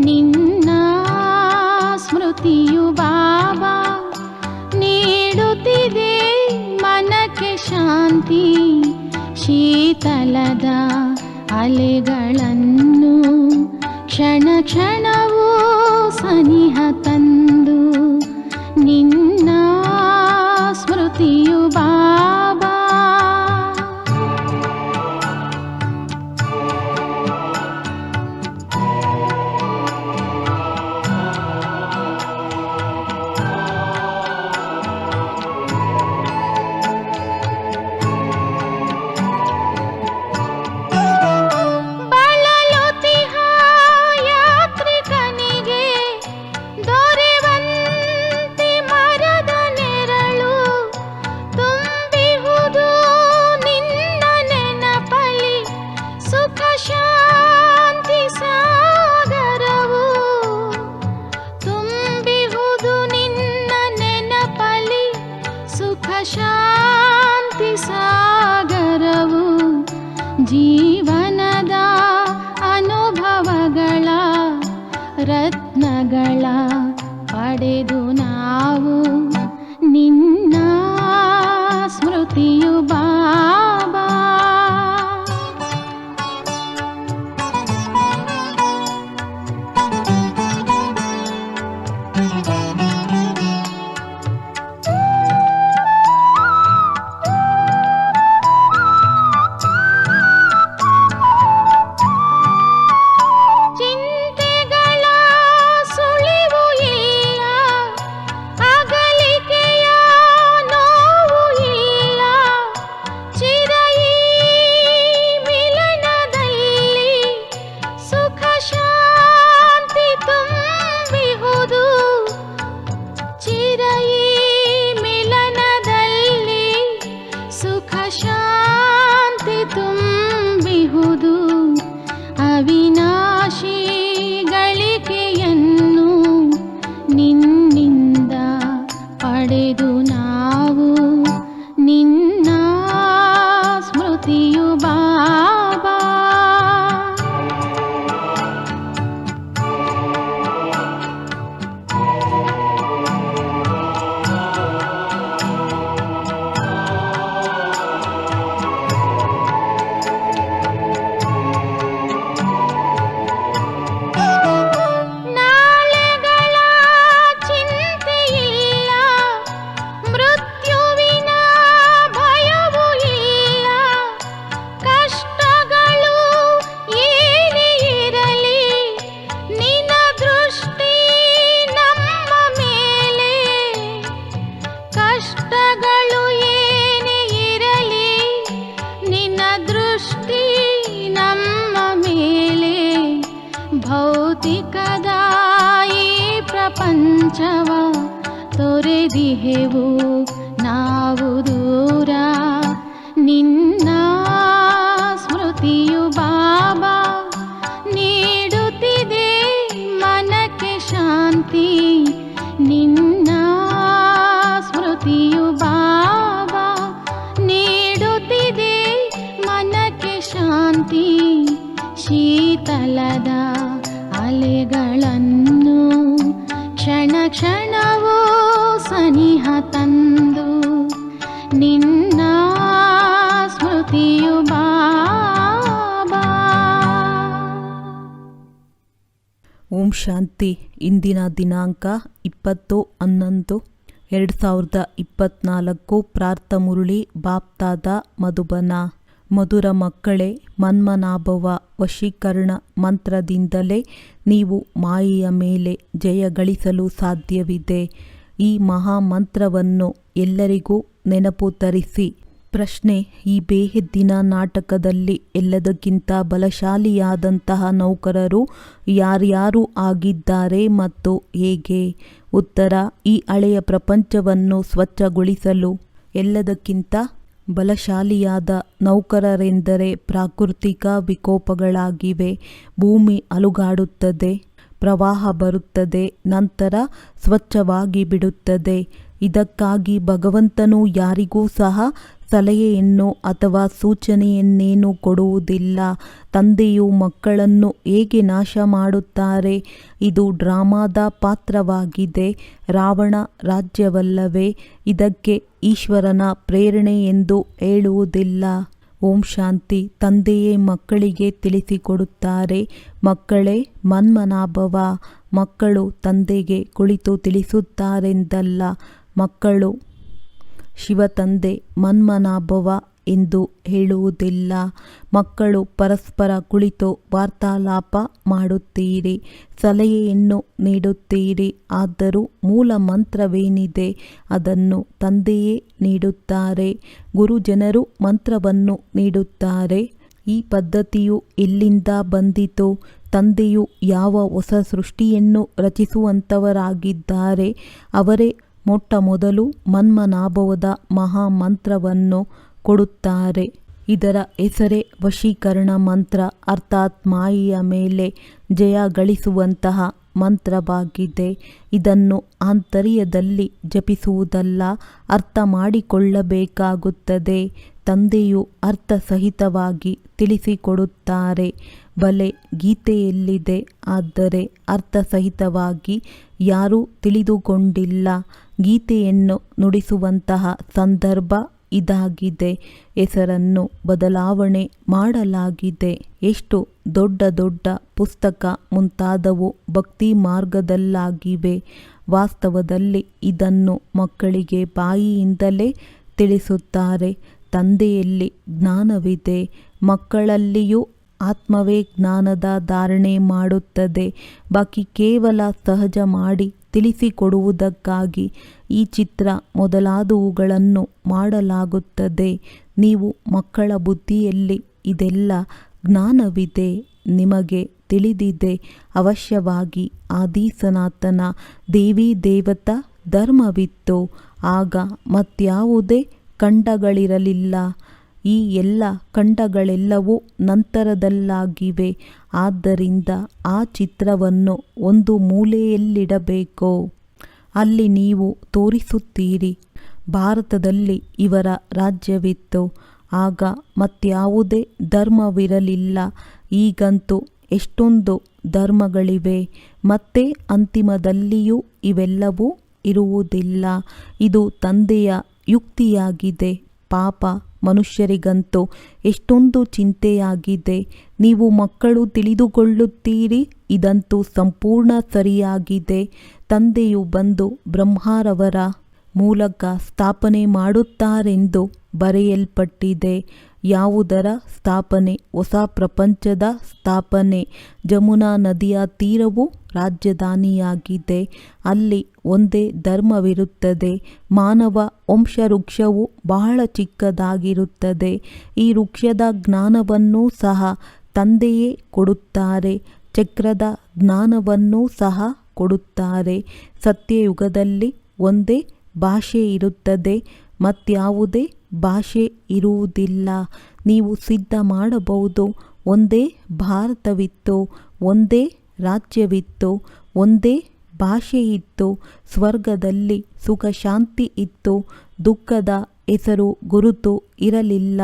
ನಿನ್ನ ಸ್ಮೃತಿಯು ಬಾಬಾ ನೀಡುತ್ತಿದೆ ಮನಕ್ಕೆ ಶಾಂತಿ. ಶೀತಲದ ಅಲೆಗಳನ್ನು ಕ್ಷಣ ಕ್ಷಣವೂ ಸನಿಹ ತಂದು ನಿನ್ನ ಸ್ಮೃತಿಯು ಬಾಬಾ. ಶಾಂತಿ ಸಾಗರವು ಜೀವನದ ಅನುಭವಗಳ ರತ್ನಗಳ ಪಡೆದು ನಾವು ನಿನ್ನ ಸ್ಮೃತಿಯು ಬಾಬಾ. ಶಾಂತಿ ತುಂಬಿಹುದು ಅವಿನಾಶಿ ಗಳಿಕೆಯನ್ನು ನಿನ್ನಿಂದ ಪಡೆದು ನಾವು ನಿನ್ನ ಸ್ಮೃತಿಯು ಬಾಬಾ. ಕಷ್ಟಗಳು ಏನೇ ಇರಲಿ ನಿನ್ನ ದೃಷ್ಟಿ ನಮ್ಮ ಮೇಲೆ. ಭೌತಿಕದ ಈ ಪ್ರಪಂಚವ ತೊರೆದಿಹೆವು ನಾವು ದೂರ ನಿನ್ನ ಸ್ಮೃತಿಯು ಬಾಬಾ ನೀಡುತ್ತಿದೆ ಮನಕ್ಕೆ ಶಾಂತಿ. ನಿನ್ನ ಸ್ಮೃತಿಯು ಬಾಬಾ ನೀಡುತ್ತಿದೆ ಮನಕ್ಕೆ ಶಾಂತಿ. ಶೀತಲದ ಅಲೆಗಳನ್ನು ಕ್ಷಣ ಕ್ಷಣವೂ ಸನಿಹ ತಂದು ನಿನ್ನ ಸ್ಮೃತಿಯು ಬಾಬಾ. ಓಂ ಶಾಂತಿ. ಇಂದಿನ ದಿನಾಂಕ 20/11/2024. ಪ್ರಾರ್ಥ ಮುರಳಿ ಬಾಪ್ತಾದ ಮಧುಬನ. ಮಧುರ ಮಕ್ಕಳೇ, ಮನ್ಮನಾಭವ ವಶೀಕರಣ ಮಂತ್ರದಿಂದಲೇ ನೀವು ಮಾಯೆಯ ಮೇಲೆ ಜಯ ಗಳಿಸಲು ಸಾಧ್ಯವಿದೆ. ಈ ಮಹಾಮಂತ್ರವನ್ನು ಎಲ್ಲರಿಗೂ ನೆನಪು ತರಿಸಿ. ಪ್ರಶ್ನೆ: ಈ ಬೇಹದ್ದಿನ ನಾಟಕದಲ್ಲಿ ಎಲ್ಲದಕ್ಕಿಂತ ಬಲಶಾಲಿಯಾದಂತಹ ನೌಕರರು ಯಾರ್ಯಾರು ಆಗಿದ್ದಾರೆ ಮತ್ತು ಹೇಗೆ? ಉತ್ತರ: ಈ ಹಳೆಯ ಪ್ರಪಂಚವನ್ನು ಸ್ವಚ್ಛಗೊಳಿಸಲು ಎಲ್ಲದಕ್ಕಿಂತ ಬಲಶಾಲಿಯಾದ ನೌಕರರೆಂದರೆ ಪ್ರಾಕೃತಿಕ ವಿಕೋಪಗಳಾಗಿವೆ. ಭೂಮಿ ಅಲುಗಾಡುತ್ತದೆ, ಪ್ರವಾಹ ಬರುತ್ತದೆ, ನಂತರ ಸ್ವಚ್ಛವಾಗಿ ಬಿಡುತ್ತದೆ. ಇದಕ್ಕಾಗಿ ಭಗವಂತನು ಯಾರಿಗೂ ಸಹ ಸಲಹೆಯನ್ನು ಅಥವಾ ಸೂಚನೆಯನ್ನೇನು ಕೊಡುವುದಿಲ್ಲ. ತಂದೆಯು ಮಕ್ಕಳನ್ನು ಹೇಗೆ ನಾಶ ಮಾಡುತ್ತಾರೆ? ಇದು ಡ್ರಾಮಾದ ಪಾತ್ರವಾಗಿದೆ, ರಾವಣ ರಾಜ್ಯವಲ್ಲವೇ? ಇದಕ್ಕೆ ಈಶ್ವರನ ಪ್ರೇರಣೆ ಎಂದು ಹೇಳುವುದಿಲ್ಲ. ಓಂ ಶಾಂತಿ. ತಂದೆಯೇ ಮಕ್ಕಳಿಗೆ ತಿಳಿಸಿಕೊಡುತ್ತಾರೆ, ಮಕ್ಕಳೇ ಮನ್ಮನಾಭವ. ಮಕ್ಕಳು ತಂದೆಗೆ ಕುಳಿತು ತಿಳಿಸುತ್ತಾರೆಂದಲ್ಲ, ಮಕ್ಕಳು ಶಿವತಂದೆ ಮನ್ಮನಾಭವ ಎಂದು ಹೇಳುವುದಿಲ್ಲ. ಮಕ್ಕಳು ಪರಸ್ಪರ ಕುಳಿತು ವಾರ್ತಾಲಾಪ ಮಾಡುತ್ತೀರಿ, ಸಲಹೆಯನ್ನು ನೀಡುತ್ತೀರಿ. ಆದರೂ ಮೂಲ ಮಂತ್ರವೇನಿದೆ ಅದನ್ನು ತಂದೆಯೇ ನೀಡುತ್ತಾರೆ. ಗುರುಜನರು ಮಂತ್ರವನ್ನು ನೀಡುತ್ತಾರೆ. ಈ ಪದ್ಧತಿಯು ಎಲ್ಲಿಂದ ಬಂದಿತು? ತಂದೆಯು ಯಾವ ಹೊಸ ಸೃಷ್ಟಿಯನ್ನು ರಚಿಸುವಂಥವರಾಗಿದ್ದಾರೆ, ಅವರೇ ಮೊಟ್ಟ ಮೊದಲು ಮನ್ಮನಾಭವದ ಮಹಾಮಂತ್ರವನ್ನು ಕೊಡುತ್ತಾರೆ. ಇದರ ಹೆಸರೇ ವಶೀಕರಣ ಮಂತ್ರ, ಅರ್ಥಾತ್ ಮಾಯೆಯ ಮೇಲೆ ಜಯ ಗಳಿಸುವಂತಹ ಮಂತ್ರವಾಗಿದೆ. ಇದನ್ನು ಆಂತರ್ಯದಲ್ಲಿ ಜಪಿಸುವುದಲ್ಲ, ಅರ್ಥ ಮಾಡಿಕೊಳ್ಳಬೇಕಾಗುತ್ತದೆ. ತಂದೆಯು ಅರ್ಥಸಹಿತವಾಗಿ ತಿಳಿಸಿಕೊಡುತ್ತಾರೆ. ಬಲೆ ಗೀತೆಯಲ್ಲಿದೆ, ಆದರೆ ಅರ್ಥಸಹಿತವಾಗಿ ಯಾರೂ ತಿಳಿದುಕೊಂಡಿಲ್ಲ. ಗೀತೆಯನ್ನು ನುಡಿಸುವಂತಹ ಸಂದರ್ಭ ಇದಾಗಿದೆ. ಹೆಸರನ್ನು ಬದಲಾವಣೆ ಮಾಡಲಾಗಿದೆ. ಎಷ್ಟು ದೊಡ್ಡ ದೊಡ್ಡ ಪುಸ್ತಕ ಮುಂತಾದವು ಭಕ್ತಿ ಮಾರ್ಗದಲ್ಲಾಗಿವೆ. ವಾಸ್ತವದಲ್ಲಿ ಇದನ್ನು ಮಕ್ಕಳಿಗೆ ಬಾಯಿಯಿಂದಲೇ ತಿಳಿಸುತ್ತಾರೆ. ತಂದೆಯಲ್ಲಿ ಜ್ಞಾನವಿದೆ, ಮಕ್ಕಳಲ್ಲಿಯೂ ಆತ್ಮವೇ ಜ್ಞಾನದ ಧಾರಣೆ ಮಾಡುತ್ತದೆ. ಬಾಕಿ ಕೇವಲ ಸಹಜ ಮಾಡಿ ತಿಳಿಸಿಕೊಡುವುದಕ್ಕಾಗಿ ಈ ಚಿತ್ರ ಮೊದಲಾದವುಗಳನ್ನು ಮಾಡಲಾಗುತ್ತದೆ. ನೀವು ಮಕ್ಕಳ ಬುದ್ಧಿಯಲ್ಲಿ ಇದೆಲ್ಲ ಜ್ಞಾನವಿದೆ, ನಿಮಗೆ ತಿಳಿದಿದೆ. ಅವಶ್ಯವಾಗಿ ಆದಿ ಸನಾತನ ದೇವಿ ದೇವತಾ ಧರ್ಮವಿತ್ತು. ಆಗ ಮತ್ಯಾವುದೇ ಖಂಡಗಳಿರಲಿಲ್ಲ. ಈ ಎಲ್ಲ ಖಂಡಗಳೆಲ್ಲವೂ ನಂತರದಲ್ಲಾಗಿವೆ. ಆದ್ದರಿಂದ ಆ ಚಿತ್ರವನ್ನು ಒಂದು ಮೂಲೆಯಲ್ಲಿಡಬೇಕು. ಅಲ್ಲಿ ನೀವು ತೋರಿಸುತ್ತೀರಿ, ಭಾರತದಲ್ಲಿ ಇವರ ರಾಜ್ಯವಿತ್ತು, ಆಗ ಮತ್ಯಾವುದೇ ಧರ್ಮವಿರಲಿಲ್ಲ. ಈಗಂತೂ ಎಷ್ಟೊಂದು ಧರ್ಮಗಳಿವೆ. ಮತ್ತೆ ಅಂತಿಮದಲ್ಲಿಯೂ ಇವೆಲ್ಲವೂ ಇರುವುದಿಲ್ಲ. ಇದು ತಂದೆಯ ಯುಕ್ತಿಯಾಗಿದೆ. ಪಾಪ ಮನುಷ್ಯರಿಗಂತೂ ಎಷ್ಟೊಂದು ಚಿಂತೆಯಾಗಿದೆ. ನೀವು ಮಕ್ಕಳು ತಿಳಿದುಕೊಳ್ಳುತ್ತೀರಿ, ಇದಂತೂ ಸಂಪೂರ್ಣ ಸರಿಯಾಗಿದೆ. ತಂದೆಯು ಬಂದು ಬ್ರಹ್ಮರವರ ಮೂಲಕ ಸ್ಥಾಪನೆ ಮಾಡುತ್ತಾರೆಂದು ಬರೆಯಲ್ಪಟ್ಟಿದೆ. ಯಾವುದರ ಸ್ಥಾಪನೆ? ಹೊಸ ಪ್ರಪಂಚದ ಸ್ಥಾಪನೆ. ಜಮುನಾ ನದಿಯ ತೀರವು ರಾಜಧಾನಿಯಾಗಿದೆ. ಅಲ್ಲಿ ಒಂದೇ ಧರ್ಮವಿರುತ್ತದೆ. ಮಾನವ ವಂಶವೃಕ್ಷವು ಬಹಳ ಚಿಕ್ಕದಾಗಿರುತ್ತದೆ. ಈ ವೃಕ್ಷದ ಜ್ಞಾನವನ್ನೂ ಸಹ ತಂದೆಯೇ ಕೊಡುತ್ತಾರೆ. ಚಕ್ರದ ಜ್ಞಾನವನ್ನೂ ಸಹ ಕೊಡುತ್ತಾರೆ. ಸತ್ಯಯುಗದಲ್ಲಿ ಒಂದೇ ಭಾಷೆ ಇರುತ್ತದೆ, ಮತ್ಯಾವುದೇ ಭಾಷೆ ಇರುವುದಿಲ್ಲ. ನೀವು ಸಿದ್ಧ ಮಾಡಬಹುದು, ಒಂದೇ ಭಾರತವಿತ್ತು, ಒಂದೇ ರಾಜ್ಯವಿತ್ತು, ಒಂದೇ ಭಾಷೆಯಿತ್ತು. ಸ್ವರ್ಗದಲ್ಲಿ ಸುಖ ಶಾಂತಿ ಇತ್ತು. ದುಃಖದ ಹೆಸರು ಗುರುತು ಇರಲಿಲ್ಲ.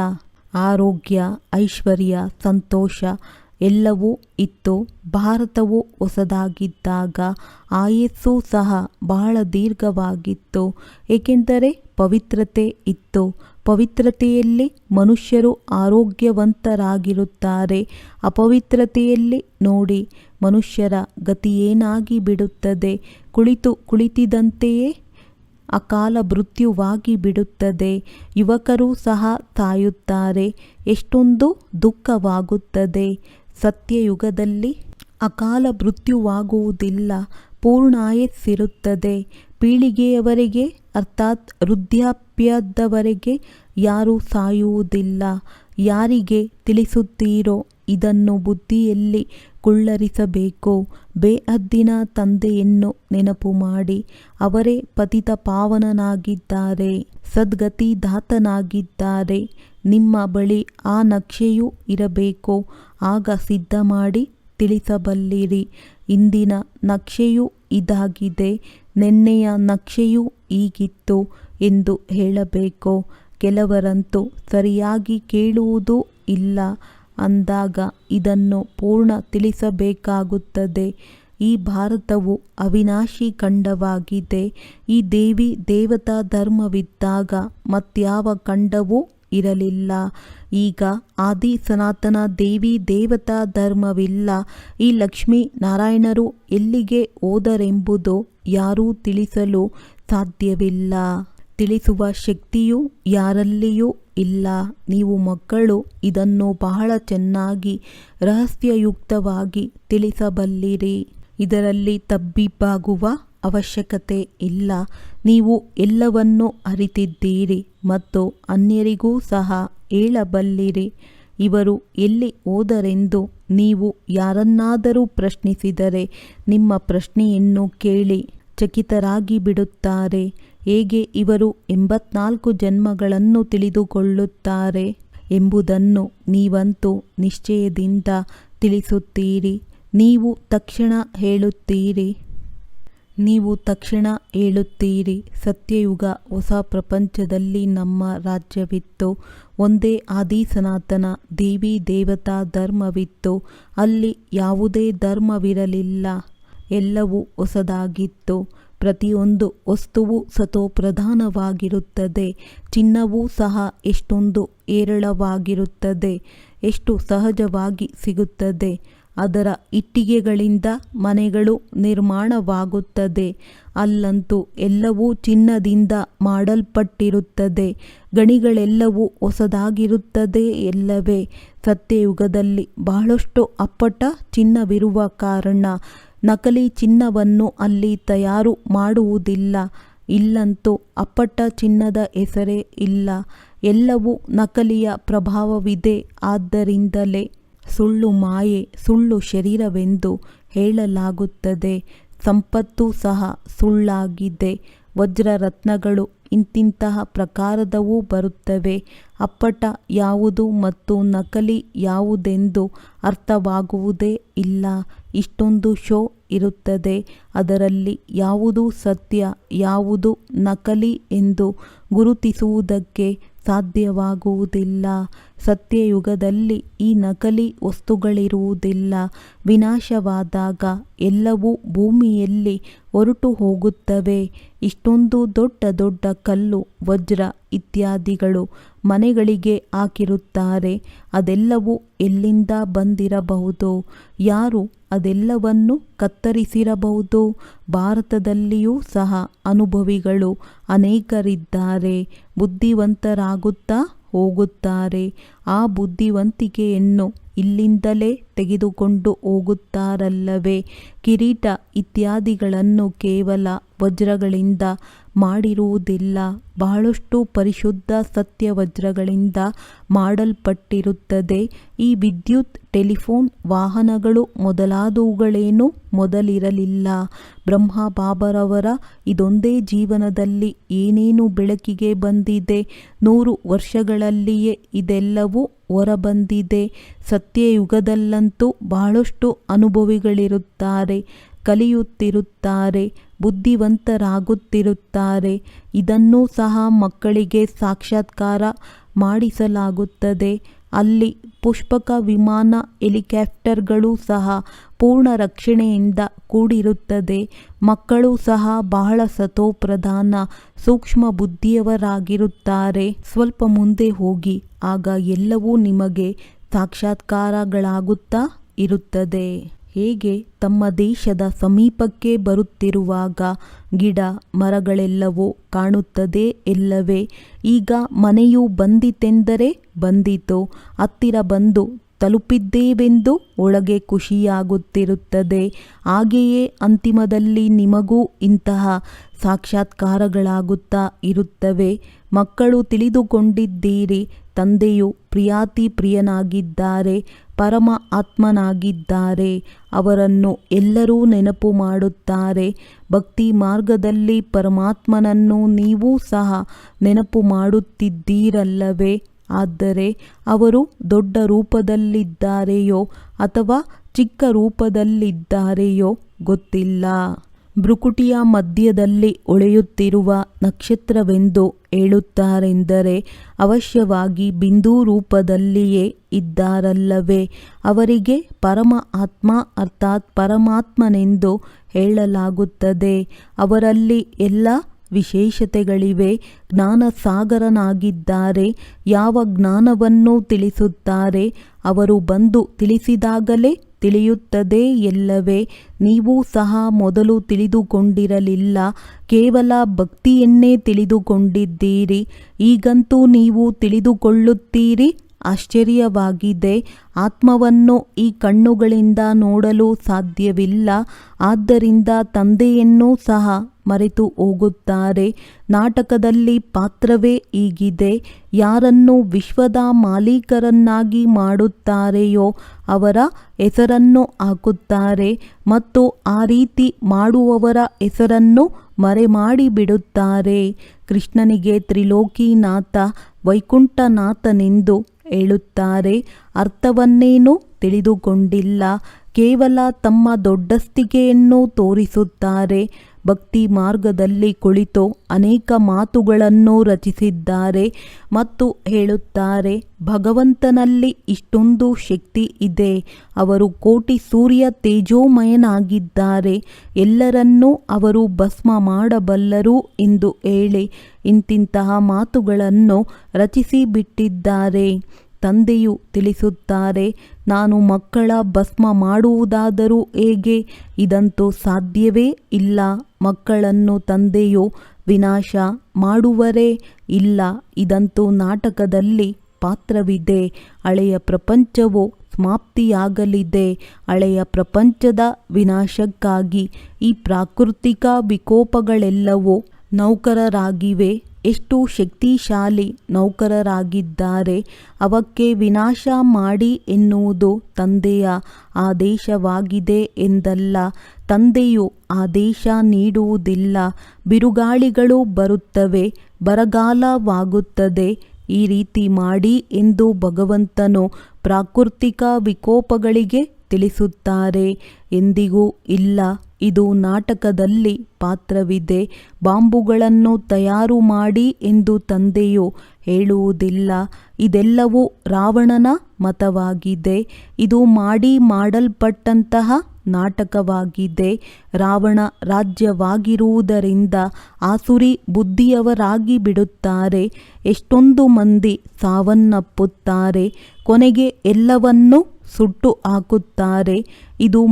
ಆರೋಗ್ಯ, ಐಶ್ವರ್ಯ, ಸಂತೋಷ ಎಲ್ಲವೂ ಇತ್ತು. ಭಾರತವು ಹೊಸದಾಗಿದ್ದಾಗ ಆಯಸ್ಸು ಸಹ ಬಹಳ ದೀರ್ಘವಾಗಿತ್ತು, ಏಕೆಂದರೆ ಪವಿತ್ರತೆ ಇತ್ತು. ಪವಿತ್ರತೆಯಲ್ಲಿ ಮನುಷ್ಯರು ಆರೋಗ್ಯವಂತರಾಗಿರುತ್ತಾರೆ. ಅಪವಿತ್ರತೆಯಲ್ಲಿ ನೋಡಿ ಮನುಷ್ಯರ ಗತಿಯೇನಾಗಿ ಬಿಡುತ್ತದೆ. ಕುಳಿತಿದ್ದಂತೆಯೇ ಅಕಾಲ ಮೃತ್ಯುವಾಗಿ ಬಿಡುತ್ತದೆ. ಯುವಕರು ಸಹ ಸಾಯುತ್ತಾರೆ. ಎಷ್ಟೊಂದು ದುಃಖವಾಗುತ್ತದೆ. ಸತ್ಯಯುಗದಲ್ಲಿ ಅಕಾಲ ಮೃತ್ಯುವಾಗುವುದಿಲ್ಲ, ಪೂರ್ಣಾಯಸ್ಸಿರುತ್ತದೆ. ಪೀಳಿಗೆಯವರೆಗೆ ಅರ್ಥಾತ್ ವೃದ್ಧಾಪ್ಯದವರೆಗೆ ಯಾರೂ ಸಾಯುವುದಿಲ್ಲ. ಯಾರಿಗೆ ತಿಳಿಸುತ್ತೀರೋ ಇದನ್ನು ಬುದ್ಧಿಯಲ್ಲಿ ಕುಳ್ಳರಿಸಬೇಕು. ಬೇಹದ್ದಿನ ತಂದೆಯನ್ನು ನೆನಪು ಮಾಡಿ. ಅವರೇ ಪತಿತ ಪಾವನನಾಗಿದ್ದಾರೆ, ಸದ್ಗತಿದಾತನಾಗಿದ್ದಾರೆ. ನಿಮ್ಮ ಬಳಿ ಆ ನಕ್ಷೆಯೂ ಇರಬೇಕು. ಆಗ ಸಿದ್ಧ ಮಾಡಿ ತಿಳಿಸಬಲ್ಲಿರಿ. ಇಂದಿನ ನಕ್ಷೆಯು ಇದಾಗಿದೆ, ನೆನ್ನೆಯ ನಕ್ಷೆಯು ಹೀಗಿತ್ತು ಎಂದು ಹೇಳಬೇಕು. ಕೆಲವರಂತೂ ಸರಿಯಾಗಿ ಕೇಳುವುದೂ ಇಲ್ಲ ಅಂದಾಗ ಇದನ್ನು ಪೂರ್ಣ ತಿಳಿಸಬೇಕಾಗುತ್ತದೆ. ಈ ಭಾರತವು ಅವಿನಾಶಿ ಖಂಡವಾಗಿದೆ. ಈ ದೇವಿ ದೇವತಾ ಧರ್ಮವಿದ್ದಾಗ ಮತ್ಯಾವ ಖಂಡವೂ ಇರಲಿಲ್ಲ. ಈಗ ಆದಿ ಸನಾತನ ದೇವಿ ದೇವತಾ ಧರ್ಮವಿಲ್ಲ. ಈ ಲಕ್ಷ್ಮೀ ನಾರಾಯಣರು ಎಲ್ಲಿಗೆ ಹೋದರೆಂಬುದು ಯಾರೂ ತಿಳಿಸಲು ಸಾಧ್ಯವಿಲ್ಲ. ತಿಳಿಸುವ ಶಕ್ತಿಯೂ ಯಾರಲ್ಲಿಯೂ ಇಲ್ಲ. ನೀವು ಮಕ್ಕಳು ಇದನ್ನು ಬಹಳ ಚೆನ್ನಾಗಿ ರಹಸ್ಯಯುಕ್ತವಾಗಿ ತಿಳಿಸಬಲ್ಲಿರಿ. ಇದರಲ್ಲಿ ತಬ್ಬಿಬ್ಬಾಗುವ ಅವಶ್ಯಕತೆ ಇಲ್ಲ. ನೀವು ಎಲ್ಲವನ್ನೂ ಅರಿತಿದ್ದೀರಿ ಮತ್ತು ಅನ್ಯರಿಗೂ ಸಹ ಹೇಳಬಲ್ಲಿರಿ. ಇವರು ಎಲ್ಲಿ ಹೋದರೆಂದು ನೀವು ಯಾರನ್ನಾದರೂ ಪ್ರಶ್ನಿಸಿದರೆ ನಿಮ್ಮ ಪ್ರಶ್ನೆಯನ್ನು ಕೇಳಿ ಚಕಿತರಾಗಿ ಬಿಡುತ್ತಾರೆ. ಹೇಗೆ ಇವರು 84 ಜನ್ಮಗಳನ್ನು ತಿಳಿದುಕೊಳ್ಳುತ್ತಾರೆ ಎಂಬುದನ್ನು ನೀವಂತೂ ನಿಶ್ಚಯದಿಂದ ತಿಳಿಸುತ್ತೀರಿ. ನೀವು ತಕ್ಷಣ ಹೇಳುತ್ತೀರಿ, ಸತ್ಯಯುಗ ಹೊಸ ಪ್ರಪಂಚದಲ್ಲಿ ನಮ್ಮ ರಾಜ್ಯವಿತ್ತು. ಒಂದೇ ಆದಿ ಸನಾತನ ದೇವಿ ದೇವತಾ ಧರ್ಮವಿತ್ತು. ಅಲ್ಲಿ ಯಾವುದೇ ಧರ್ಮವಿರಲಿಲ್ಲ. ಎಲ್ಲವೂ ಹೊಸದಾಗಿತ್ತು. ಪ್ರತಿಯೊಂದು ವಸ್ತುವು ಸತೋಪ್ರಧಾನವಾಗಿರುತ್ತದೆ. ಚಿನ್ನವೂ ಸಹ ಎಷ್ಟೊಂದು ಹೇರಳವಾಗಿರುತ್ತದೆ, ಎಷ್ಟು ಸಹಜವಾಗಿ ಸಿಗುತ್ತದೆ. ಅದರ ಇಟ್ಟಿಗೆಗಳಿಂದ ಮನೆಗಳು ನಿರ್ಮಾಣವಾಗುತ್ತದೆ. ಅಲ್ಲಂತೂ ಎಲ್ಲವೂ ಚಿನ್ನದಿಂದ ಮಾಡಲ್ಪಟ್ಟಿರುತ್ತದೆ. ಗಣಿಗಳೆಲ್ಲವೂ ಹೊಸದಾಗಿರುತ್ತದೆ ಎಲ್ಲವೇ. ಸತ್ಯಯುಗದಲ್ಲಿ ಬಹಳಷ್ಟು ಅಪ್ಪಟ ಚಿನ್ನವಿರುವ ಕಾರಣ ನಕಲಿ ಚಿನ್ನವನ್ನು ಅಲ್ಲಿ ತಯಾರು ಮಾಡುವುದಿಲ್ಲ. ಇಲ್ಲಂತೂ ಅಪ್ಪಟ ಚಿನ್ನದ ಹೆಸರೇ ಇಲ್ಲ. ಎಲ್ಲವೂ ನಕಲಿಯ ಪ್ರಭಾವವಿದೆ. ಆದ್ದರಿಂದಲೇ ಸುಳ್ಳು ಮಾಯೆ, ಸುಳ್ಳು ಶರೀರವೆಂದು ಹೇಳಲಾಗುತ್ತದೆ. ಸಂಪತ್ತು ಸಹ ಸುಳ್ಳಾಗಿದೆ. ವಜ್ರರತ್ನಗಳು ಇಂತಿಂತಹ ಪ್ರಕಾರದವೂ ಬರುತ್ತವೆ. ಅಪ್ಪಟ ಯಾವುದು ಮತ್ತು ನಕಲಿ ಯಾವುದೆಂದು ಅರ್ಥವಾಗುವುದೇ ಇಲ್ಲ. ಇಷ್ಟೊಂದು ಶೋ ಇರುತ್ತದೆ. ಅದರಲ್ಲಿ ಯಾವುದು ಸತ್ಯ ಯಾವುದು ನಕಲಿ ಎಂದು ಗುರುತಿಸುವುದಕ್ಕೆ ಸಾಧ್ಯವಾಗುವುದಿಲ್ಲ. ಸತ್ಯಯುಗದಲ್ಲಿ ಈ ನಕಲಿ ವಸ್ತುಗಳಿರುವುದಿಲ್ಲ. ವಿನಾಶವಾದಾಗ ಎಲ್ಲವೂ ಭೂಮಿಯಲ್ಲಿ ಹೊರಟು ಹೋಗುತ್ತವೆ. ಇಷ್ಟೊಂದು ದೊಡ್ಡ ದೊಡ್ಡ ಕಲ್ಲು, ವಜ್ರ ಇತ್ಯಾದಿಗಳು ಮನೆಗಳಿಗೆ ಹಾಕಿರುತ್ತಾರೆ. ಅದೆಲ್ಲವೂ ಎಲ್ಲಿಂದ ಬಂದಿರಬಹುದು? ಯಾರು ಅದೆಲ್ಲವನ್ನು ಕತ್ತರಿಸಿರಬಹುದು? ಭಾರತದಲ್ಲಿಯೂ ಸಹ ಅನುಭವಿಗಳು ಅನೇಕರಿದ್ದಾರೆ. ಬುದ್ಧಿವಂತರಾಗುತ್ತಾ ಹೋಗುತ್ತಾರೆ. ಆ ಬುದ್ಧಿವಂತಿಕೆಯನ್ನು ಇಲ್ಲಿಂದಲೇ ತೆಗೆದುಕೊಂಡು ಹೋಗುತ್ತಾರಲ್ಲವೇ. ಕಿರೀಟ ಇತ್ಯಾದಿಗಳನ್ನು ಕೇವಲ ವಜ್ರಗಳಿಂದ ಮಾಡಿರುವುದಿಲ್ಲ. ಬಹಳಷ್ಟು ಪರಿಶುದ್ಧ ಸತ್ಯ ವಜ್ರಗಳಿಂದ ಮಾಡಲ್ಪಟ್ಟಿರುತ್ತದೆ. ಈ ವಿದ್ಯುತ್, ಟೆಲಿಫೋನ್, ವಾಹನಗಳು ಮೊದಲಾದವುಗಳೇನೂ ಮೊದಲಿರಲಿಲ್ಲ. ಬ್ರಹ್ಮ ಬಾಬರವರ ಇದೊಂದೇ ಜೀವನದಲ್ಲಿ ಏನೇನು ಬೆಳಕಿಗೆ ಬಂದಿದೆ. 100 ವರ್ಷಗಳಲ್ಲಿಯೇ ಇದೆಲ್ಲವೂ ಹೊರಬಂದಿದೆ. ಸತ್ಯಯುಗದಲ್ಲಂತೂ ಬಹಳಷ್ಟು ಅನುಭವಿಗಳಿರುತ್ತಾರೆ. ಕಲಿಯುತ್ತಿರುತ್ತಾರೆ, ಬುದ್ಧಿವಂತರಾಗುತ್ತಿರುತ್ತಾರೆ. ಇದನ್ನೂ ಸಹ ಮಕ್ಕಳಿಗೆ ಸಾಕ್ಷಾತ್ಕಾರ ಮಾಡಿಸಲಾಗುತ್ತದೆ. ಅಲ್ಲಿ ಪುಷ್ಪಕ ವಿಮಾನ, ಹೆಲಿಕಾಪ್ಟರ್ಗಳು ಸಹ ಪೂರ್ಣ ರಕ್ಷಣೆಯಿಂದ ಕೂಡಿರುತ್ತದೆ. ಮಕ್ಕಳು ಸಹ ಬಹಳ ಸತೋಪ್ರಧಾನ, ಸೂಕ್ಷ್ಮ ಬುದ್ಧಿಯವರಾಗಿರುತ್ತಾರೆ. ಸ್ವಲ್ಪ ಮುಂದೆ ಹೋಗಿ, ಆಗ ಎಲ್ಲವೂ ನಿಮಗೆ ಸಾಕ್ಷಾತ್ಕಾರಗಳಾಗುತ್ತಾ ಇರುತ್ತದೆ. ಹೇಗೆ ತಮ್ಮ ದೇಶದ ಸಮೀಪಕ್ಕೆ ಬರುತ್ತಿರುವಾಗ ಗಿಡ ಮರಗಳೆಲ್ಲವೂ ಕಾಣುತ್ತದೆ ಎಲ್ಲವೇ. ಈಗ ಮನೆಯು ಬಂದಿತೆಂದರೆ ಬಂದಿತು, ಹತ್ತಿರ ಬಂದು ತಲುಪಿದ್ದೇವೆಂದು ಒಳಗೆ ಖುಷಿಯಾಗುತ್ತಿರುತ್ತದೆ. ಹಾಗೆಯೇ ಅಂತಿಮದಲ್ಲಿ ನಿಮಗೂ ಇಂತಹ ಸಾಕ್ಷಾತ್ಕಾರಗಳಾಗುತ್ತಾ ಇರುತ್ತವೆ. ಮಕ್ಕಳು ತಿಳಿದುಕೊಂಡಿದ್ದೀರಿ, ತಂದೆಯು ಪ್ರಿಯಾತಿ ಪ್ರಿಯನಾಗಿದ್ದಾರೆ, ಪರಮ ಆತ್ಮನಾಗಿದ್ದಾರೆ. ಅವರನ್ನು ಎಲ್ಲರೂ ನೆನಪು ಮಾಡುತ್ತಾರೆ. ಭಕ್ತಿ ಮಾರ್ಗದಲ್ಲಿ ಪರಮಾತ್ಮನನ್ನು ನೀವೂ ಸಹ ನೆನಪು ಮಾಡುತ್ತಿದ್ದೀರಲ್ಲವೇ. ಆದರೆ ಅವರು ದೊಡ್ಡ ರೂಪದಲ್ಲಿದ್ದಾರೆಯೋ ಅಥವಾ ಚಿಕ್ಕ ರೂಪದಲ್ಲಿದ್ದಾರೆಯೋ ಗೊತ್ತಿಲ್ಲ. ಭ್ರುಕುಟಿಯ ಮಧ್ಯದಲ್ಲಿ ಹೊಳೆಯುತ್ತಿರುವ ನಕ್ಷತ್ರವೆಂದು ಹೇಳುತ್ತಾರೆಂದರೆ ಅವಶ್ಯವಾಗಿ ಬಿಂದು ರೂಪದಲ್ಲಿಯೇ ಇದ್ದಾರಲ್ಲವೇ. ಅವರಿಗೆ ಪರಮ ಆತ್ಮ ಅರ್ಥಾತ್ ಪರಮಾತ್ಮನೆಂದು ಹೇಳಲಾಗುತ್ತದೆ. ಅವರಲ್ಲಿ ಎಲ್ಲ ವಿಶೇಷತೆಗಳಿವೆ. ಜ್ಞಾನಸಾಗರನಾಗಿದ್ದಾರೆ. ಯಾವ ಜ್ಞಾನವನ್ನು ತಿಳಿಸುತ್ತಾರೆ ಅವರು ಬಂದು ತಿಳಿಸಿದಾಗಲೇ ತಿಳಿಯುತ್ತದೆ ಎಲ್ಲವೇ. ನೀವು ಸಹ ಮೊದಲು ತಿಳಿದುಕೊಂಡಿರಲಿಲ್ಲ, ಕೇವಲ ಭಕ್ತಿಯನ್ನೇ ತಿಳಿದುಕೊಂಡಿದ್ದೀರಿ. ಈಗಂತೂ ನೀವು ತಿಳಿದುಕೊಳ್ಳುತ್ತೀರಿ. ಆಶ್ಚರ್ಯವಾಗಿದೆ. ಆತ್ಮವನ್ನು ಈ ಕಣ್ಣುಗಳಿಂದ ನೋಡಲು ಸಾಧ್ಯವಿಲ್ಲ. ಆದ್ದರಿಂದ ತಂದೆಯನ್ನೂ ಸಹ ಮರೆತು ಹೋಗುತ್ತಾರೆ. ನಾಟಕದಲ್ಲಿ ಪಾತ್ರವೇ ಹೀಗಿದೆ. ಯಾರನ್ನು ವಿಶ್ವದ ಮಾಲೀಕರನ್ನಾಗಿ ಮಾಡುತ್ತಾರೆಯೋ ಅವರ ಹೆಸರನ್ನು ಹಾಕುತ್ತಾರೆ ಮತ್ತು ಆ ರೀತಿ ಮಾಡುವವರ ಹೆಸರನ್ನು ಮರೆಮಾಡಿಬಿಡುತ್ತಾರೆ. ಕೃಷ್ಣನಿಗೆ ತ್ರಿಲೋಕಿನಾಥ ವೈಕುಂಠನಾಥನೆಂದು ಹೇಳುತ್ತಾರೆ. ಅರ್ಥವನ್ನೇನೂ ತಿಳಿದುಕೊಂಡಿಲ್ಲ. ಕೇವಲ ತಮ್ಮ ದೊಡ್ಡಸ್ತಿಕೆಯನ್ನು ತೋರಿಸುತ್ತಾರೆ. ಭಕ್ತಿ ಮಾರ್ಗದಲ್ಲಿ ಕುಳಿತು ಅನೇಕ ಮಾತುಗಳನ್ನು ರಚಿಸಿದ್ದಾರೆ ಮತ್ತು ಹೇಳುತ್ತಾರೆ, ಭಗವಂತನಲ್ಲಿ ಇಷ್ಟೊಂದು ಶಕ್ತಿ ಇದೆ. ಅವರು ಕೋಟಿ ಸೂರ್ಯ ತೇಜೋಮಯನಾಗಿದ್ದಾರೆ. ಎಲ್ಲರನ್ನೂ ಅವರು ಭಸ್ಮ ಮಾಡಬಲ್ಲರು ಎಂದು ಹೇಳಿ ಇಂತಿಂತಹ ಮಾತುಗಳನ್ನು ರಚಿಸಿ ಬಿಟ್ಟಿದ್ದಾರೆ. ತಂದೆಯು ತಿಳಿಸುತ್ತಾರೆ, ನಾನು ಮಕ್ಕಳ ಭಸ್ಮ ಮಾಡುವುದಾದರೂ ಹೇಗೆ? ಇದಂತೂ ಸಾಧ್ಯವೇ ಇಲ್ಲ. ಮಕ್ಕಳನ್ನು ತಂದೆಯು ವಿನಾಶ ಮಾಡುವರೇ ಇಲ್ಲ. ಇದಂತೂ ನಾಟಕದಲ್ಲಿ ಪಾತ್ರವಿದೆ. ಹಳೆಯ ಪ್ರಪಂಚವು ಸಮಾಪ್ತಿಯಾಗಲಿದೆ. ಹಳೆಯ ಪ್ರಪಂಚದ ವಿನಾಶಕ್ಕಾಗಿ ಈ ಪ್ರಾಕೃತಿಕ ವಿಕೋಪಗಳೆಲ್ಲವೂ ನೌಕರರಾಗಿವೆ. ಎಷ್ಟು ಶಕ್ತಿಶಾಲಿ ನೌಕರರಾಗಿದ್ದಾರೆ. ಅವಕ್ಕೆ ವಿನಾಶ ಮಾಡಿ ಎನ್ನುವುದು ತಂದೆಯ ಆದೇಶವಾಗಿದೆ ಎಂದಲ್ಲ. ತಂದೆಯು ಆದೇಶ ನೀಡುವುದಿಲ್ಲ. ಬಿರುಗಾಳಿಗಳು ಬರುತ್ತವೆ, ಬರಗಾಲವಾಗುತ್ತದೆ. ಈ ರೀತಿ ಮಾಡಿ ಎಂದು ಭಗವಂತನು ಪ್ರಾಕೃತಿಕ ವಿಕೋಪಗಳಿಗೆ ತಿಳಿಸುತ್ತಾರೆ. ಎಂದಿಗೂ ಇಲ್ಲ. ಇದು ನಾಟಕದಲ್ಲಿ ಪಾತ್ರವಿದೆ. ಬಾಂಬುಗಳನ್ನು ತಯಾರು ಮಾಡಿ ಎಂದು ತಂದೆಯು ಹೇಳುವುದಿಲ್ಲ. ಇದೆಲ್ಲವೂ ರಾವಣನ ಮತವಾಗಿದೆ. ಇದು ಮಾಡಲ್ಪಟ್ಟಂತಹ ನಾಟಕವಾಗಿದೆ. ರಾವಣ ರಾಜ್ಯವಾಗಿರುವುದರಿಂದ ಆಸುರಿ ಬುದ್ಧಿಯವರಾಗಿ ಬಿಡುತ್ತಾರೆ. ಎಷ್ಟೊಂದು ಮಂದಿ ಸಾವನ್ನಪ್ಪುತ್ತಾರೆ. ಕೊನೆಗೆ ಎಲ್ಲವನ್ನೂ ಸುಟ್ಟು ಹಾಕುತ್ತಾರೆ. ಇದು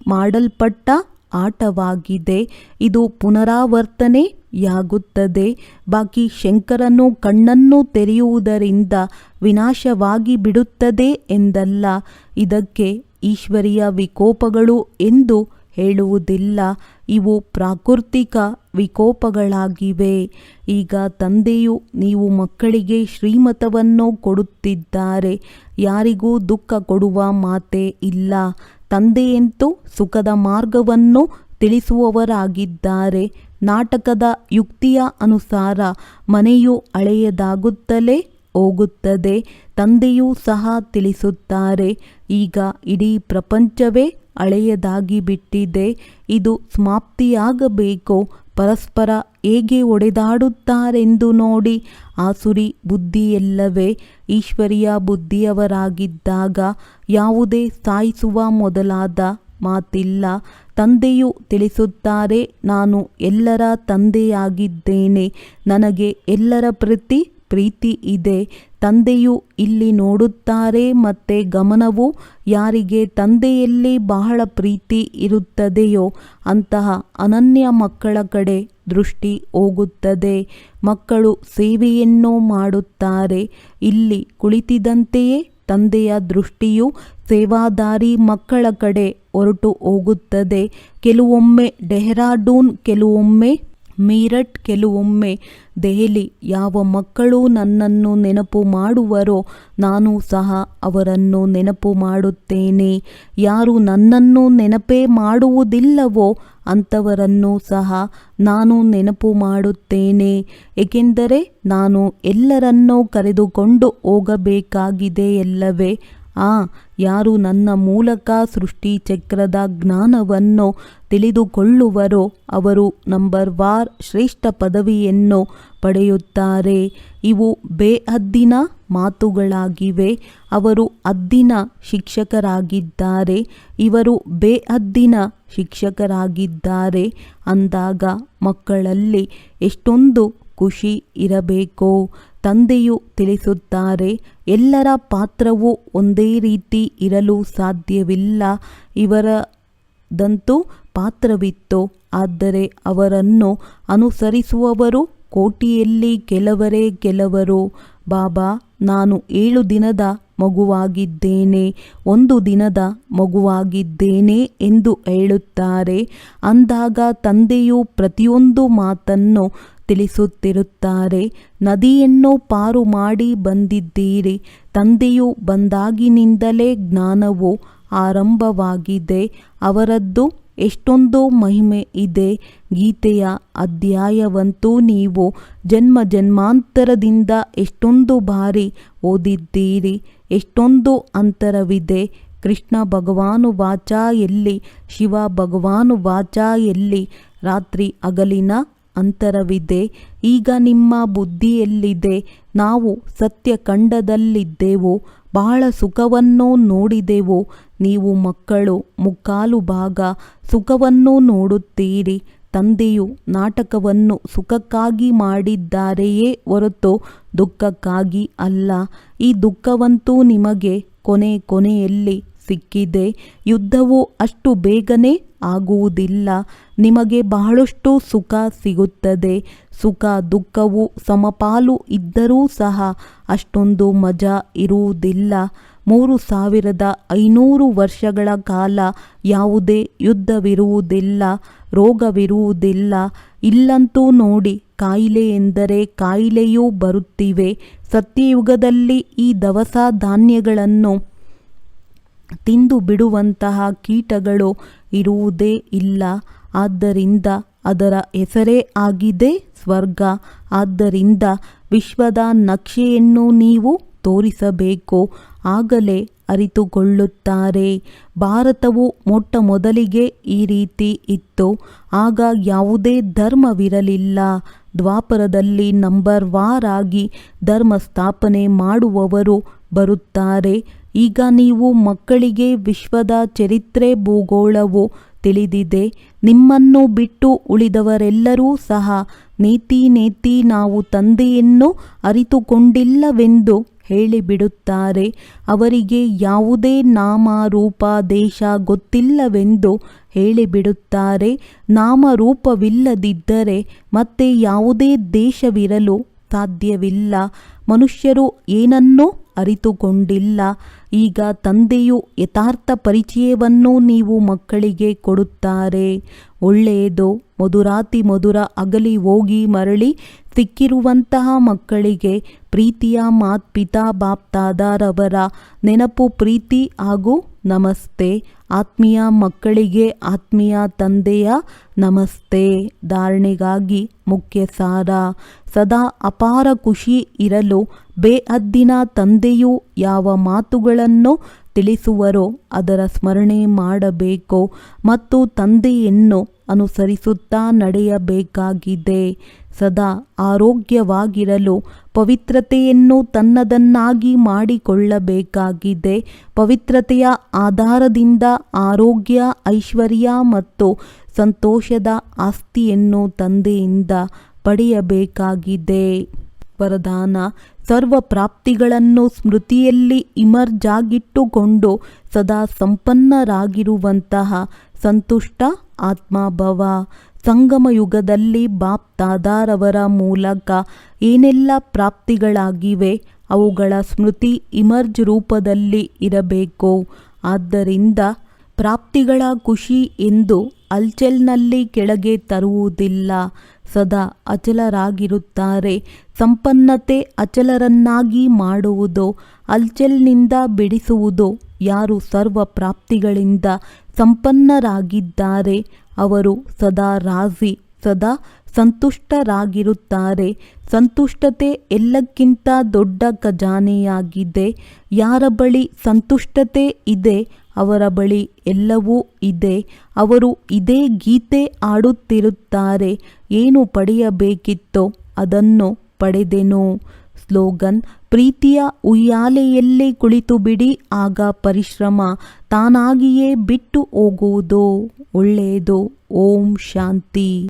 ಮಾಡಲ್ಪಟ್ಟ ಆಟವಾಗಿದೆ. ಇದು ಪುನರಾವರ್ತನೆಯಾಗುತ್ತದೆ. ಬಾಕಿ ಶಂಕರನು ಕಣ್ಣನ್ನು ತೆರೆಯುವುದರಿಂದ ವಿನಾಶವಾಗಿ ಬಿಡುತ್ತದೆ ಎಂದಲ್ಲ. ಇದಕ್ಕೆ ಈಶ್ವರೀಯ ವಿಕೋಪಗಳು ಎಂದು ಹೇಳುವುದಿಲ್ಲ. ಇವು ಪ್ರಾಕೃತಿಕ ವಿಕೋಪಗಳಾಗಿವೆ. ಈಗ ತಂದೆಯು ನೀವು ಮಕ್ಕಳಿಗೆ ಶ್ರೀಮತವನ್ನು ಕೊಡುತ್ತಿದ್ದಾರೆ. ಯಾರಿಗೂ ದುಃಖ ಕೊಡುವ ಮಾತೇ ಇಲ್ಲ. ತಂದೆಯಂತೂ ಸುಖದ ಮಾರ್ಗವನ್ನು ತಿಳಿಸುವವರಾಗಿದ್ದಾರೆ. ನಾಟಕದ ಯುಕ್ತಿಯ ಅನುಸಾರ ಮನೆಯು ಹಳೆಯದಾಗುತ್ತಲೇ ಹೋಗುತ್ತದೆ. ತಂದೆಯೂ ಸಹ ತಿಳಿಸುತ್ತಾರೆ, ಈಗ ಇಡೀ ಪ್ರಪಂಚವೇ ಹಳೆಯದಾಗಿ ಬಿಟ್ಟಿದೆ. ಇದು ಸಮಾಪ್ತಿಯಾಗಬೇಕು. ಪರಸ್ಪರ ಹೇಗೆ ಹೊಡೆದಾಡುತ್ತಾರೆಂದು ನೋಡಿ. ಆಸುರಿ ಬುದ್ಧಿಯಲ್ಲವೇ ಈಶ್ವರೀಯ ಬುದ್ಧಿಯವರಾಗಿದ್ದಾಗ ಯಾವುದೇ ಸಾಯಿಸುವ ಮೊದಲಾದ ಮಾತಿಲ್ಲ. ತಂದೆಯು ತಿಳಿಸುತ್ತಾರೆ, ನಾನು ಎಲ್ಲರ ತಂದೆಯಾಗಿದ್ದೇನೆ. ನನಗೆ ಎಲ್ಲರ ಪ್ರತಿ ಪ್ರೀತಿ ಇದೆ. ತಂದೆಯು ಇಲ್ಲಿ ನೋಡುತ್ತಾರೆ. ಮತ್ತೆ ಗಮನವು ಯಾರಿಗೆ ತಂದೆಯಲ್ಲಿ ಬಹಳ ಪ್ರೀತಿ ಇರುತ್ತದೆಯೋ ಅಂತಹ ಅನನ್ಯ ಮಕ್ಕಳ ಕಡೆ ದೃಷ್ಟಿ ಹೋಗುತ್ತದೆ. ಮಕ್ಕಳು ಸೇವೆಯನ್ನು ಮಾಡುತ್ತಾರೆ. ಇಲ್ಲಿ ಕುಳಿತಿದ್ದಂತೆಯೇ ತಂದೆಯ ದೃಷ್ಟಿಯು ಸೇವಾದಾರಿ ಮಕ್ಕಳ ಕಡೆ ಹೊರಟು ಹೋಗುತ್ತದೆ. ಕೆಲವೊಮ್ಮೆ ಡೆಹ್ರಾಡೂನ್, ಕೆಲವೊಮ್ಮೆ ಮೀರಟ್, ಕೆಲವೊಮ್ಮೆ ದೆಹಲಿ. ಯಾವ ಮಕ್ಕಳು ನನ್ನನ್ನು ನೆನಪು ಮಾಡುವರೋ ನಾನು ಸಹ ಅವರನ್ನು ನೆನಪು ಮಾಡುತ್ತೇನೆ. ಯಾರು ನನ್ನನ್ನು ನೆನಪೇ ಮಾಡುವುದಿಲ್ಲವೋ ಅಂಥವರನ್ನು ಸಹ ನಾನು ನೆನಪು ಮಾಡುತ್ತೇನೆ. ಏಕೆಂದರೆ ನಾನು ಎಲ್ಲರನ್ನೂ ಕರೆದುಕೊಂಡು ಹೋಗಬೇಕಾಗಿದೆಯಲ್ಲವೇ. ಯಾರು ನನ್ನ ಮೂಲಕ ಸೃಷ್ಟಿ ಚಕ್ರದ ಜ್ಞಾನವನ್ನು ತಿಳಿದುಕೊಳ್ಳುವರೋ ಅವರು ನಂಬರ್ ವಾರ್ ಶ್ರೇಷ್ಠ ಪದವಿಯನ್ನು ಪಡೆಯುತ್ತಾರೆ. ಇವು ಬೇಹದ್ದಿನ ಮಾತುಗಳಾಗಿವೆ. ಅವರು ಹದ್ದಿನ ಶಿಕ್ಷಕರಾಗಿದ್ದಾರೆ. ಇವರು ಬೇಹದ್ದಿನ ಶಿಕ್ಷಕರಾಗಿದ್ದಾರೆ ಅಂದಾಗ ಮಕ್ಕಳಲ್ಲಿ ಎಷ್ಟೊಂದು ಖುಷಿ ಇರಬೇಕೋ. ತಂದೆಯು ತಿಳಿಸುತ್ತಾರೆ, ಎಲ್ಲರ ಪಾತ್ರವು ಒಂದೇ ರೀತಿ ಇರಲು ಸಾಧ್ಯವಿಲ್ಲ. ಇವರದಂತೂ ಪಾತ್ರವಿತ್ತು, ಆದರೆ ಅವರನ್ನು ಅನುಸರಿಸುವವರು ಕೋಟಿಯಲ್ಲಿ ಕೆಲವರೇ ಕೆಲವರು. ಬಾಬಾ, ನಾನು 7 ದಿನದ ಮಗುವಾಗಿದ್ದೇನೆ, 1 ದಿನದ ಮಗುವಾಗಿದ್ದೇನೆ ಎಂದು ಹೇಳುತ್ತಾರೆ. ಅಂದಾಗ ತಂದೆಯು ಪ್ರತಿಯೊಂದು ಮಾತನ್ನು ತಿಳಿಸುತ್ತಿರುತ್ತಾರೆ. ನದಿಯನ್ನು ಪಾರು ಮಾಡಿ ಬಂದಿದ್ದೀರಿ. ತಂದೆಯು ಬಂದಾಗಿನಿಂದಲೇ ಜ್ಞಾನವು ಆರಂಭವಾಗಿದೆ. ಅವರದ್ದು ಎಷ್ಟೊಂದು ಮಹಿಮೆ ಇದೆ. ಗೀತೆಯ ಅಧ್ಯಾಯವಂತೂ ನೀವು ಜನ್ಮ ಜನ್ಮಾಂತರದಿಂದ ಎಷ್ಟೊಂದು ಬಾರಿ ಓದಿದ್ದೀರಿ. ಎಷ್ಟೊಂದು ಅಂತರವಿದೆ. ಕೃಷ್ಣ ಭಗವಾನು ವಾಚ ಎಲ್ಲಿ, ಶಿವ ಭಗವಾನು ವಾಚ ಎಲ್ಲಿ, ರಾತ್ರಿ ಹಗಲಿನ ಅಂತರವಿದೆ. ಈಗ ನಿಮ್ಮ ಬುದ್ಧಿಯಲ್ಲಿದೆ. ನಾವು ಸತ್ಯಖಂಡದಲ್ಲಿದ್ದೆವು, ಬಹಳ ಸುಖವನ್ನು ನೋಡಿದೆವು. ನೀವು ಮಕ್ಕಳು ಮುಕ್ಕಾಲು ಭಾಗ ಸುಖವನ್ನು ನೋಡುತ್ತೀರಿ. ತಂದೆಯು ನಾಟಕವನ್ನು ಸುಖಕ್ಕಾಗಿ ಮಾಡಿದ್ದಾರೆಯೇ ಹೊರತು ದುಃಖಕ್ಕಾಗಿ ಅಲ್ಲ. ಈ ದುಃಖವಂತೂ ನಿಮಗೆ ಕೊನೆಯಲ್ಲಿ ಸಿಕ್ಕಿದೆ. ಯುದ್ಧವು ಅಷ್ಟು ಬೇಗನೆ ಆಗುವುದಿಲ್ಲ. ನಿಮಗೆ ಬಹಳಷ್ಟು ಸುಖ ಸಿಗುತ್ತದೆ. ಸುಖ ದುಃಖವು ಸಮಪಾಲು ಇದ್ದರೂ ಸಹ ಅಷ್ಟೊಂದು ಮಜಾ ಇರುವುದಿಲ್ಲ. 3500 ವರ್ಷಗಳ ಕಾಲ ಯಾವುದೇ ಯುದ್ಧವಿರುವುದಿಲ್ಲ, ರೋಗವಿರುವುದಿಲ್ಲ. ಇಲ್ಲಂತೂ ನೋಡಿ, ಕಾಯಿಲೆ ಎಂದರೆ ಕಾಯಿಲೆಯೂ ಬರುತ್ತಿವೆ. ಸತ್ಯಯುಗದಲ್ಲಿ ಈ ದವಸ ಧಾನ್ಯಗಳನ್ನು ತಿಂದು ಬಿಡುವಂತಹ ಕೀಟಗಳು ಇರುವುದೇ ಇಲ್ಲ. ಆದ್ದರಿಂದ ಅದರ ಹೆಸರೇ ಆಗಿದೆ ಸ್ವರ್ಗ. ಆದ್ದರಿಂದ ವಿಶ್ವದ ನಕ್ಷೆಯನ್ನು ನೀವು ತೋರಿಸಬೇಕು, ಆಗಲೇ ಅರಿತುಕೊಳ್ಳುತ್ತಾರೆ. ಭಾರತವು ಮೊಟ್ಟ ಮೊದಲಿಗೆ ಈ ರೀತಿ ಇತ್ತು. ಆಗ ಯಾವುದೇ ಧರ್ಮವಿರಲಿಲ್ಲ. ದ್ವಾಪರದಲ್ಲಿ ನಂಬರ್ ವಾರ್ ಆಗಿ ಧರ್ಮ ಸ್ಥಾಪನೆ ಮಾಡುವವರು ಬರುತ್ತಾರೆ. ಈಗ ನೀವು ಮಕ್ಕಳಿಗೆ ವಿಶ್ವದ ಚರಿತ್ರೆ ಭೂಗೋಳವು ತಿಳಿದಿದೆ. ನಿಮ್ಮನ್ನು ಬಿಟ್ಟು ಉಳಿದವರೆಲ್ಲರೂ ಸಹ ನೇತಿ ನಾವು ತಂದೆಯನ್ನು ಅರಿತುಕೊಂಡಿಲ್ಲವೆಂದು ಹೇಳಿಬಿಡುತ್ತಾರೆ. ಅವರಿಗೆ ಯಾವುದೇ ನಾಮ ರೂಪ ದೇಶ ಗೊತ್ತಿಲ್ಲವೆಂದು ಹೇಳಿಬಿಡುತ್ತಾರೆ. ನಾಮರೂಪವಿಲ್ಲದಿದ್ದರೆ ಮತ್ತೆ ಯಾವುದೇ ದೇಶವಿರಲು ಸಾಧ್ಯವಿಲ್ಲ. ಮನುಷ್ಯರು ಏನನ್ನೂ ಅರಿತುಕೊಂಡಿಲ್ಲ. ಈಗ ತಂದೆಯು ಯಥಾರ್ಥ ಪರಿಚಯವನ್ನು ನೀವು ಮಕ್ಕಳಿಗೆ ಕೊಡುತ್ತಾರೆ. ಒಳ್ಳೆಯದು. ಮಧುರಾತಿ ಮಧುರ ಅಗಲಿ ಹೋಗಿ ಮರಳಿ ಸಿಕ್ಕಿರುವಂತಹ ಮಕ್ಕಳಿಗೆ ಪ್ರೀತಿಯ ಪಿತಾ ಬಾಪ್ ದಾದಾರವರ ನೆನಪು, ಪ್ರೀತಿ ಹಾಗೂ ನಮಸ್ತೆ. ಆತ್ಮೀಯ ಮಕ್ಕಳಿಗೆ ಆತ್ಮೀಯ ತಂದೆಯ ನಮಸ್ತೆ. ಧಾರಣೆಗಾಗಿ ಮುಖ್ಯ ಸಾರ: ಸದಾ ಅಪಾರ ಖುಷಿ ಇರಲು ಬೇಹದ್ದಿನ ತಂದೆಯು ಯಾವ ಮಾತುಗಳನ್ನು ತಿಳಿಸುವರೋ ಅದರ ಸ್ಮರಣೆ ಮಾಡಬೇಕು ಮತ್ತು ತಂದೆಯನ್ನು ಅನುಸರಿಸುತ್ತಾ ನಡೆಯಬೇಕಾಗಿದೆ. ಸದಾ ಆರೋಗ್ಯವಾಗಿರಲು ಪವಿತ್ರತೆಯನ್ನು ತನ್ನದನ್ನಾಗಿ ಮಾಡಿಕೊಳ್ಳಬೇಕಾಗಿದೆ. ಪವಿತ್ರತೆಯ ಆಧಾರದಿಂದ ಆರೋಗ್ಯ, ಐಶ್ವರ್ಯ ಮತ್ತು ಸಂತೋಷದ ಆಸ್ತಿಯನ್ನು ತಂದೆಯಿಂದ ಪಡೆಯಬೇಕಾಗಿದೆ. ವರದಾನ: ಸರ್ವ ಪ್ರಾಪ್ತಿಗಳನ್ನು ಸ್ಮೃತಿಯಲ್ಲಿ ಇಮರ್ಜಾಗಿಟ್ಟುಕೊಂಡು ಸದಾ ಸಂಪನ್ನರಾಗಿರುವಂತಹ ಸಂತುಷ್ಟ ಆತ್ಮಭವ. ಸಂಗಮ ಯುಗದಲ್ಲಿ ಬಾಪ್ ದಾದಾರವರ ಮೂಲಕ ಏನೆಲ್ಲ ಪ್ರಾಪ್ತಿಗಳಾಗಿವೆ ಅವುಗಳ ಸ್ಮೃತಿ ಇಮರ್ಜ್ ರೂಪದಲ್ಲಿ ಇರಬೇಕು. ಆದ್ದರಿಂದ ಪ್ರಾಪ್ತಿಗಳ ಖುಷಿ ಎಂದು ಹಲ್ಚಲ್ನಲ್ಲಿ ಕೆಳಗೆ ತರುವುದಿಲ್ಲ. ಸದಾ ಅಚಲರಾಗಿರುತ್ತಾರೆ. ಸಂಪನ್ನತೆ ಅಚಲರನ್ನಾಗಿ ಮಾಡುವುದು, ಹಲ್ಚಲ್ನಿಂದ ಬಿಡಿಸುವುದು. ಯಾರು ಸರ್ವ ಪ್ರಾಪ್ತಿಗಳಿಂದ ಸಂಪನ್ನರಾಗಿದ್ದಾರೆ ಅವರು ಸದಾ ರಾಜಿ ಸದಾ ಸಂತುಷ್ಟರಾಗಿರುತ್ತಾರೆ. ಸಂತುಷ್ಟತೆ ಎಲ್ಲಕ್ಕಿಂತ ದೊಡ್ಡ ಖಜಾನೆಯಾಗಿದೆ. ಯಾರ ಬಳಿ ಸಂತುಷ್ಟತೆ ಇದೆ ಅವರ ಬಳಿ ಎಲ್ಲವೂ ಇದೆ. ಅವರು ಇದೇ ಗೀತೆ ಆಡುತ್ತಿರುತ್ತಾರೆ, ಏನು ಪಡೆಯಬೇಕಿತ್ತೋ ಅದನ್ನು ಪಡೆದೆನು. ಸ್ಲೋಗನ್: ಪ್ರೀತಿಯ ಉಯ್ಯಾಲೆಯಲ್ಲೇ ಕುಳಿತು ಬಿಡಿ, ಆಗ ಪರಿಶ್ರಮ ತಾನಾಗಿಯೇ ಬಿಟ್ಟು ಹೋಗುವುದು. ಒಳ್ಳೆಯದು. ಓಂ ಶಾಂತಿ.